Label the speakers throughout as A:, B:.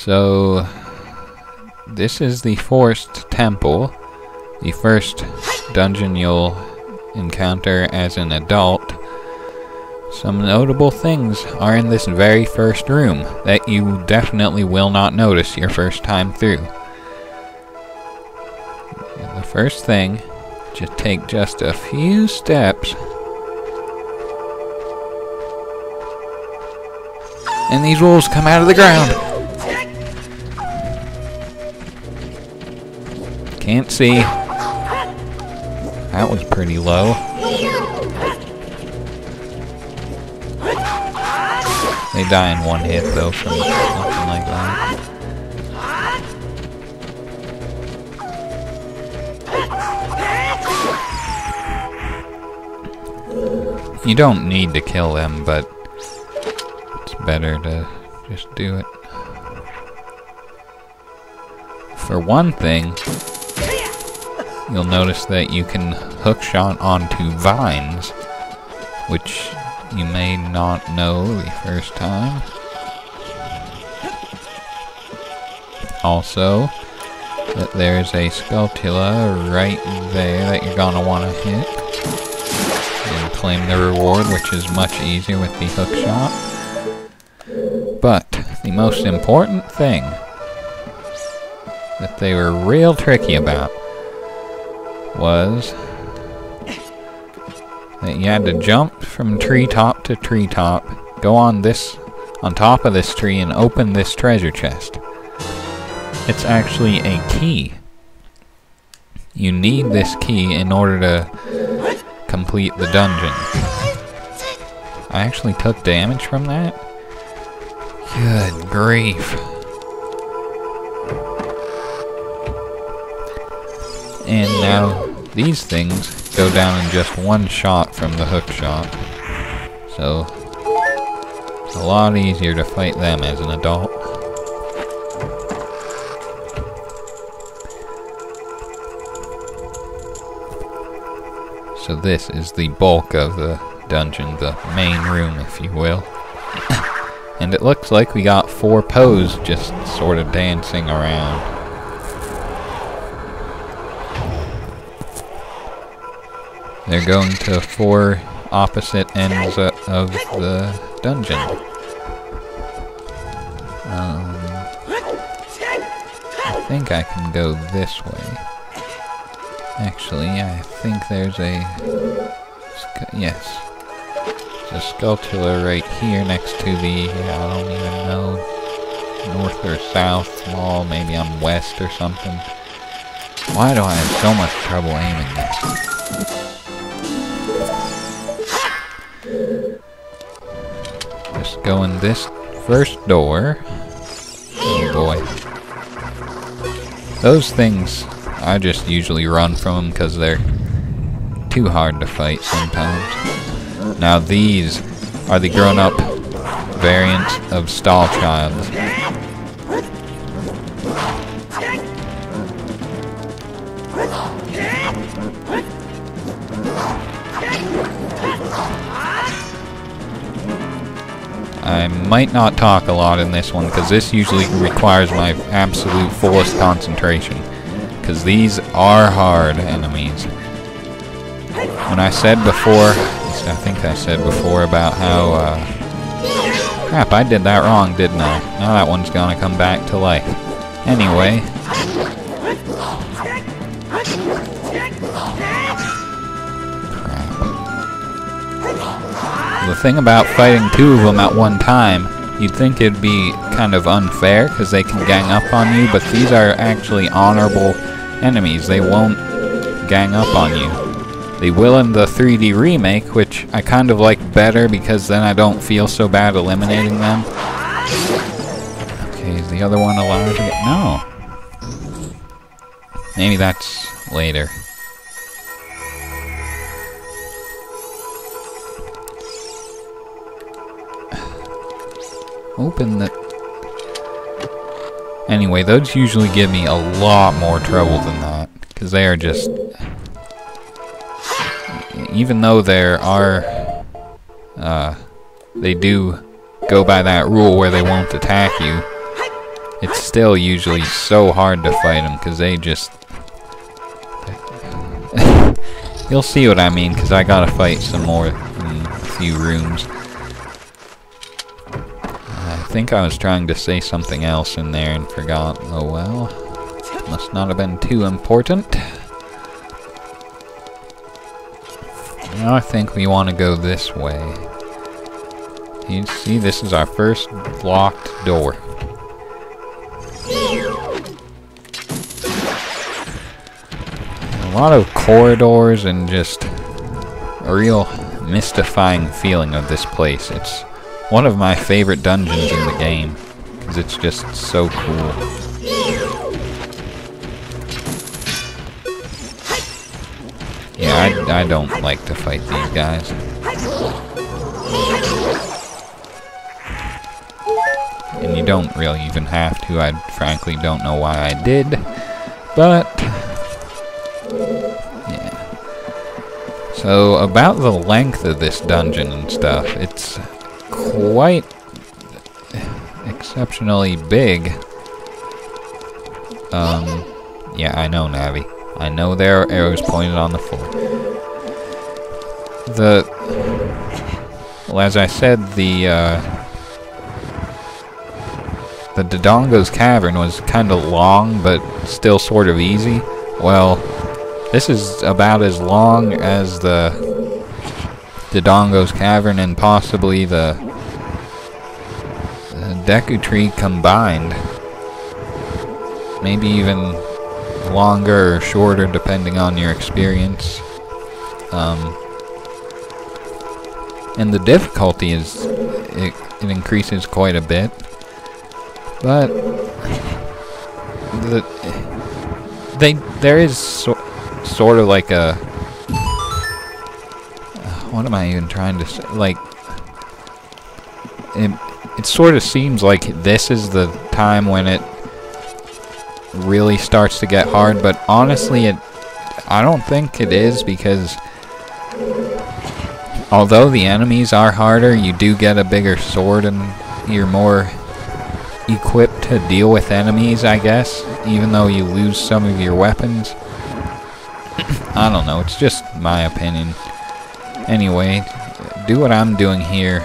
A: So, this is the Forest Temple, the first dungeon you'll encounter as an adult. Some notable things are in this very first room that you definitely will not notice your first time through. The first thing, just take just a few steps, and these wolves come out of the ground. Can't see. That was pretty low. They die in one hit though from something like that. You don't need to kill them, but it's better to just do it. For one thing, you'll notice that you can hookshot onto vines, which you may not know the first time. Also, that there's a Skulltula right there that you're gonna want to hit and claim the reward, which is much easier with the hookshot. But the most important thing that they were real tricky about was that you had to jump from treetop to treetop, go on top of this tree and open this treasure chest. It's actually a key. You need this key in order to complete the dungeon. I actually took damage from that? Good grief. And now these things go down in just one shot from the hook shot. So it's a lot easier to fight them as an adult. So this is the bulk of the dungeon, the main room if you will. And it looks like we got 4 Poes just sort of dancing around. They're going to 4 opposite ends of the dungeon. I think I can go this way. Actually, I think there's a... yes. There's a Skulltula right here next to the... I don't even know... north or south wall. Maybe I'm west or something. Why do I have so much trouble aiming this? Just go in this first door. Oh boy. Those things, I just usually run from them because they're too hard to fight sometimes. Now these are the grown-up variants of Stallchilds. I might not talk a lot in this one because this usually requires my absolute fullest concentration, because these are hard enemies. When I said before, I think I said before about how crap, I did that wrong, didn't I? Now that one's gonna come back to life. Anyway, the thing about fighting 2 of them at one time, you'd think it'd be kind of unfair because they can gang up on you, but these are actually honorable enemies. They won't gang up on you. They will in the 3D remake, which I kind of like better because then I don't feel so bad eliminating them. Okay, is the other one allowed to get... no. Maybe that's later. Open the... anyway, those usually give me a lot more trouble than that, because they are just... even though there are... they do go by that rule where they won't attack you, it's still usually so hard to fight them because they just... You'll see what I mean, because I gotta fight some more in a few rooms. I think I was trying to say something else in there and forgot. Oh well. Must not have been too important. Now I think we want to go this way. You see, this is our first locked door. A lot of corridors and just a real mystifying feeling of this place. It's one of my favorite dungeons in the game because it's just so cool. Yeah, I don't like to fight these guys. And you don't really even have to. I frankly don't know why I did, but yeah. So about the length of this dungeon and stuff, it's quite exceptionally big. Yeah, I know, Navi. I know there are arrows pointed on the floor. Well, as I said, the Dodongo's Cavern was kind of long, but still sort of easy. Well, this is about as long as the Dodongo's Cavern and possibly the Deku Tree combined. Maybe even longer or shorter, depending on your experience. And the difficulty is it increases quite a bit, but there is sort of like a what am I even trying to say? Like it sort of seems like this is the time when it really starts to get hard, but honestly I don't think it is, because although the enemies are harder, you do get a bigger sword and you're more equipped to deal with enemies, I guess, even though you lose some of your weapons. I don't know, it's just my opinion. Anyway, do what I'm doing here,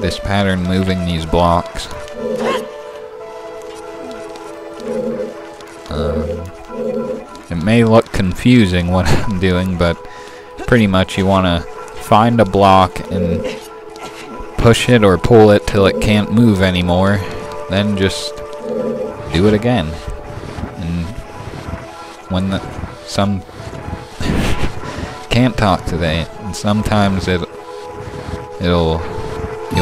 A: this pattern moving these blocks. It may look confusing what I'm doing, but pretty much you want to find a block and push it or pull it till it can't move anymore, then just do it again. And when some can't talk today, and sometimes you'll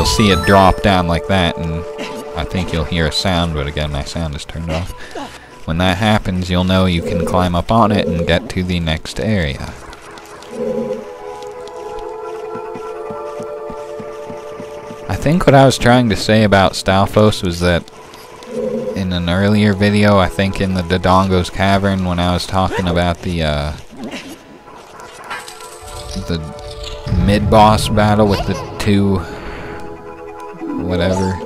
A: see it drop down like that, and I think you'll hear a sound, but again my sound is turned off. When that happens, you'll know you can climb up on it and get to the next area. I think what I was trying to say about Stalfos was that in an earlier video, I think in the Dodongo's Cavern, when I was talking about the mid-boss battle with the two, whatever,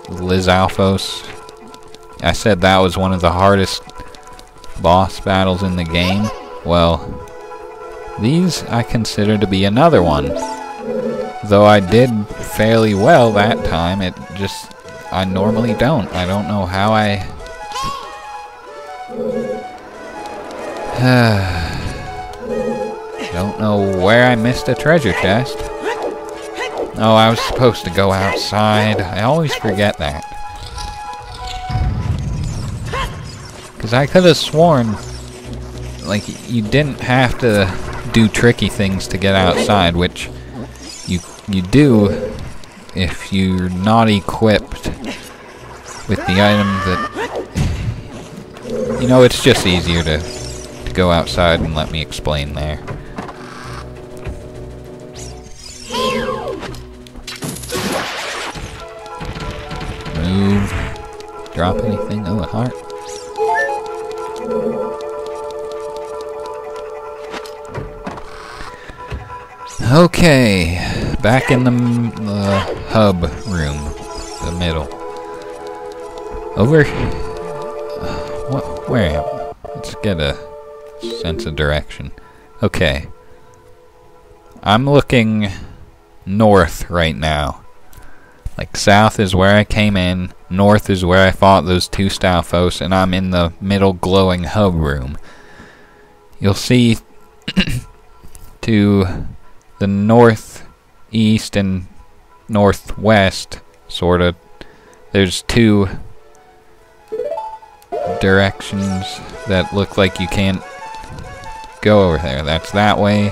A: Lizalfos, I said that was one of the hardest boss battles in the game. Well, these I consider to be another one. Though I did fairly well that time, I normally don't. I don't know how I... don't know where I missed a treasure chest. Oh, I was supposed to go outside. I always forget that. Because I could have sworn, like, you didn't have to do tricky things to get outside, which you do if you're not equipped with the item that... You know, it's just easier to go outside and let me explain there. Move. Drop anything? Oh, a heart. Okay, back in the hub room, the middle. Over... where? Let's get a sense of direction. Okay. I'm looking north right now. Like, south is where I came in, north is where I fought those two Stalfos, and I'm in the middle glowing hub room. You'll see to the northeast and northwest, sorta, there's two directions that look like you can't go over there. That's that way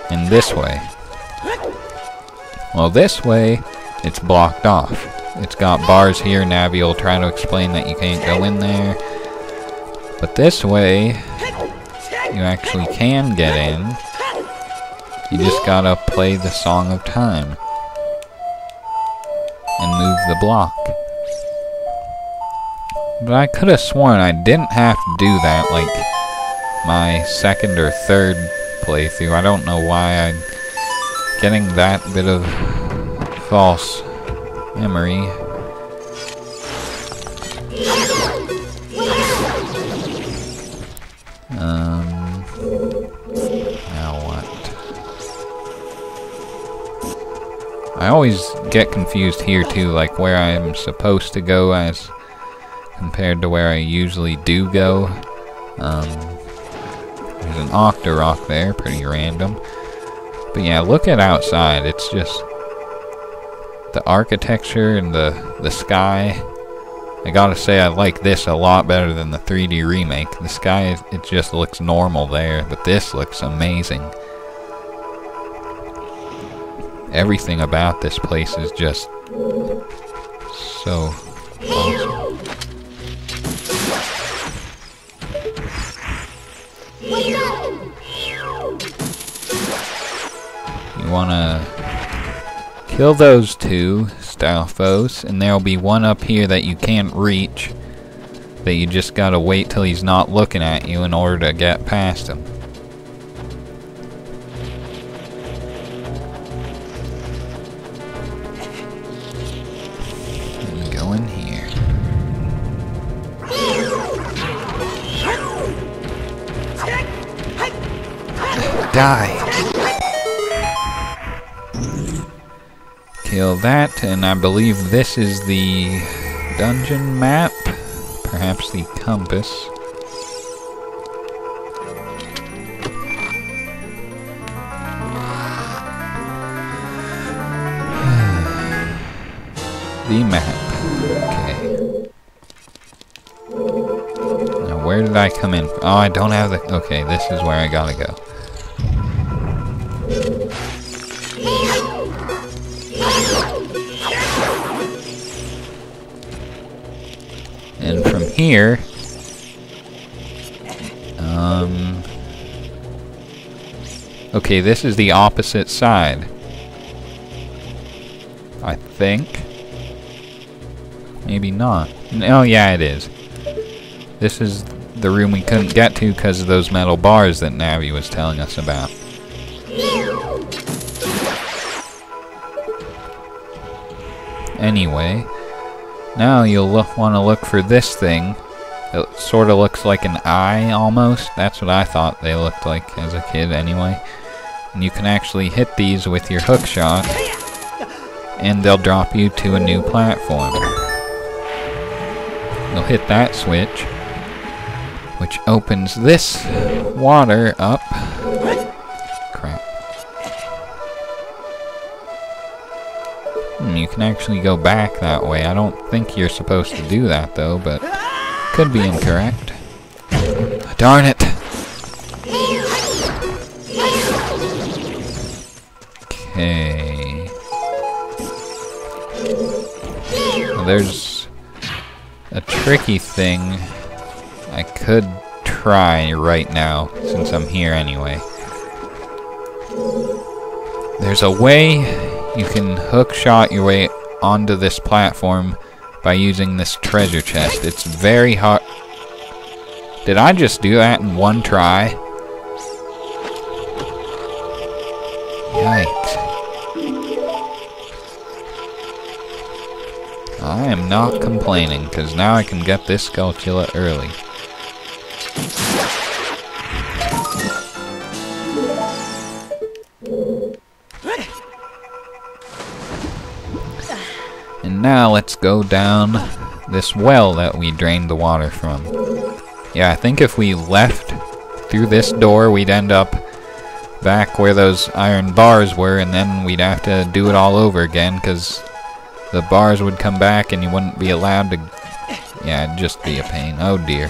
A: and this way. Well, this way, it's blocked off. It's got bars here. Navi will try to explain that you can't go in there. But this way, you actually can get in. You just gotta play the Song of Time and move the block. But I could have sworn I didn't have to do that like my second or third playthrough. I don't know why I'm getting that bit of false memory. Now what? I always get confused here too, like where I'm supposed to go as compared to where I usually do go. There's an Octorok there, pretty random. But yeah, look at outside. It's just the architecture and the sky. I gotta say, I like this a lot better than the 3D remake. The sky, it just looks normal there, but this looks amazing. Everything about this place is just so awesome. You wanna kill those two Stalfos, and there'll be one up here that you can't reach, that you just gotta wait till he's not looking at you in order to get past him. Let me go in here. Die! Kill that, and I believe this is the dungeon map, perhaps the compass. The map. Okay. Now where did I come in? Oh, I don't have the... Okay, this is where I gotta go. And from here, okay, this is the opposite side, I think. Maybe not. Oh yeah, it is. This is the room we couldn't get to because of those metal bars that Navi was telling us about. Anyway, now you'll want to look for this thing. It sort of looks like an eye, almost. That's what I thought they looked like as a kid, anyway. And you can actually hit these with your hook shot, and they'll drop you to a new platform. You'll hit that switch, which opens this water up. Crap. You can actually go back that way. I don't think you're supposed to do that, though, but could be incorrect. Darn it! Okay. Well, there's a tricky thing I could try right now, since I'm here anyway. There's a way you can hook shot your way onto this platform by using this treasure chest. It's very hard. Did I just do that in one try? Yikes. I am not complaining, because now I can get this Skulltula early. And now let's go down this well that we drained the water from. Yeah, I think if we left through this door, we'd end up back where those iron bars were, and then we'd have to do it all over again, because the bars would come back and you wouldn't be allowed to... Yeah, it'd just be a pain. Oh dear.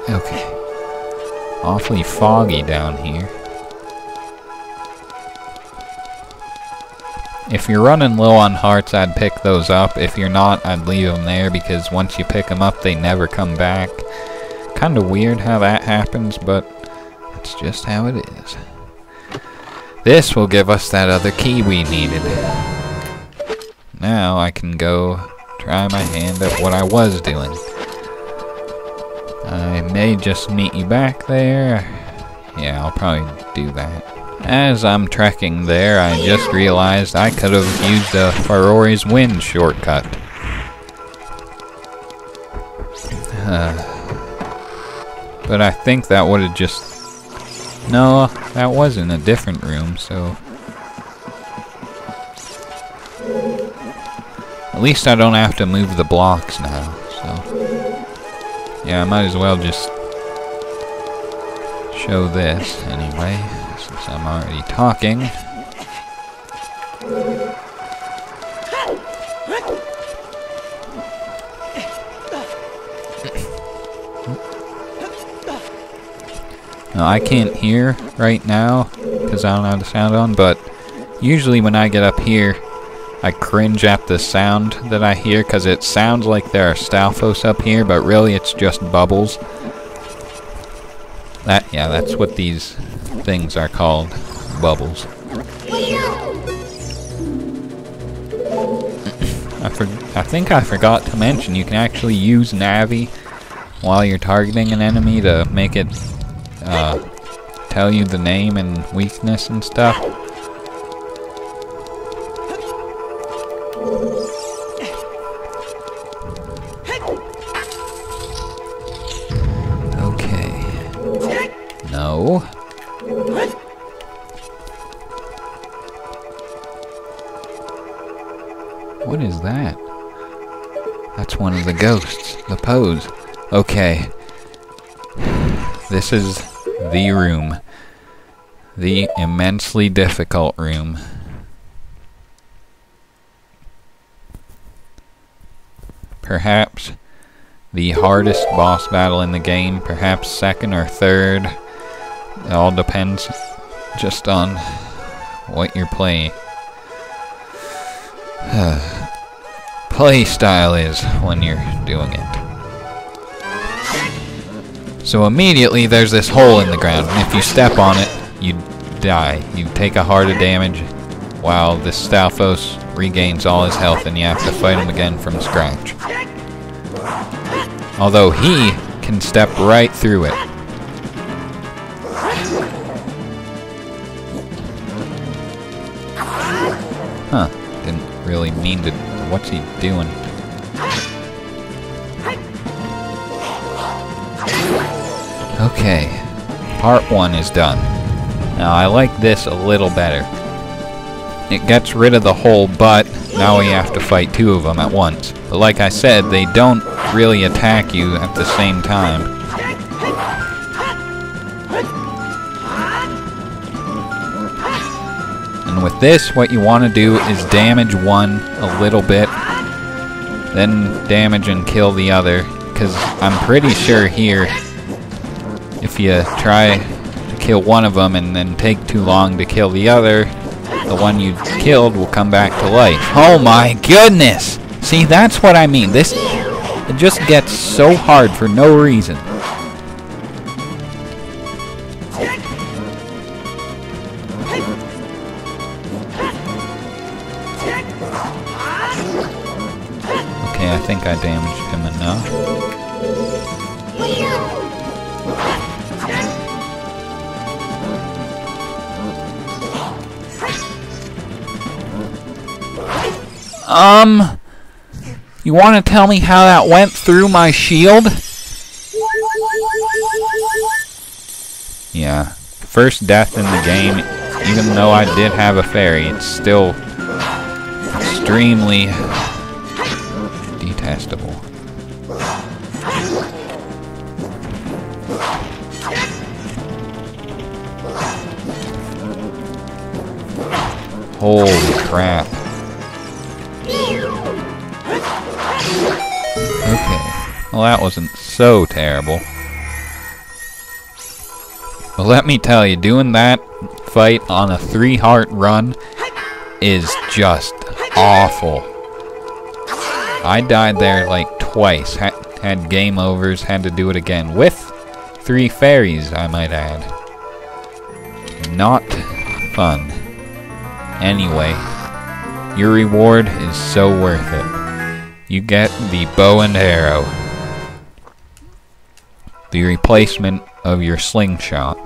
A: Okay. Awfully foggy down here. If you're running low on hearts, I'd pick those up. If you're not, I'd leave them there, because once you pick them up, they never come back. Kinda weird how that happens, but that's just how it is. This will give us that other key we needed. Now I can go try my hand at what I was doing. I may just meet you back there. Yeah, I'll probably do that. As I'm trekking there, I just realized I could have used a Farore's Wind shortcut. But I think that would have just... No, that was in a different room, so... At least I don't have to move the blocks now, so... Yeah, I might as well just show this anyway, since I'm already talking. Now, I can't hear right now because I don't have the sound on, but usually when I get up here, I cringe at the sound that I hear because it sounds like there are Stalfos up here, but really it's just bubbles. Yeah, that's what these things are called, bubbles. I think I forgot to mention you can actually use Navi while you're targeting an enemy to make it tell you the name and weakness and stuff. Okay. No. What is that? That's one of the ghosts. The pose. Okay. This is the room. The immensely difficult room. Perhaps the hardest boss battle in the game. Perhaps second or third. It all depends just on what you're playing. Play style is when you're doing it. So immediately there's this hole in the ground, and if you step on it, you die. You take a heart of damage while this Stalfos regains all his health and you have to fight him again from scratch. Although he can step right through it. Huh, didn't really mean to... What's he doing? Okay, part 1 is done. Now I like this a little better. It gets rid of the hole, but now we have to fight 2 of them at once. But like I said, they don't really attack you at the same time. And with this, what you want to do is damage one a little bit, then damage and kill the other, because I'm pretty sure here, if you try to kill one of them and then take too long to kill the other, the one you killed will come back to life. Oh my goodness! See, that's what I mean. This, it just gets so hard for no reason. Okay, I think I damaged him enough. You want to tell me how that went through my shield? Yeah. First death in the game, even though I did have a fairy, it's still extremely detestable. Holy crap. Okay. Well, that wasn't so terrible. But let me tell you, doing that fight on a 3-heart run is just awful. I died there like twice. Had game overs, had to do it again. With 3 fairies, I might add. Not fun. Anyway, your reward is so worth it. You get the bow and arrow. The replacement of your slingshot.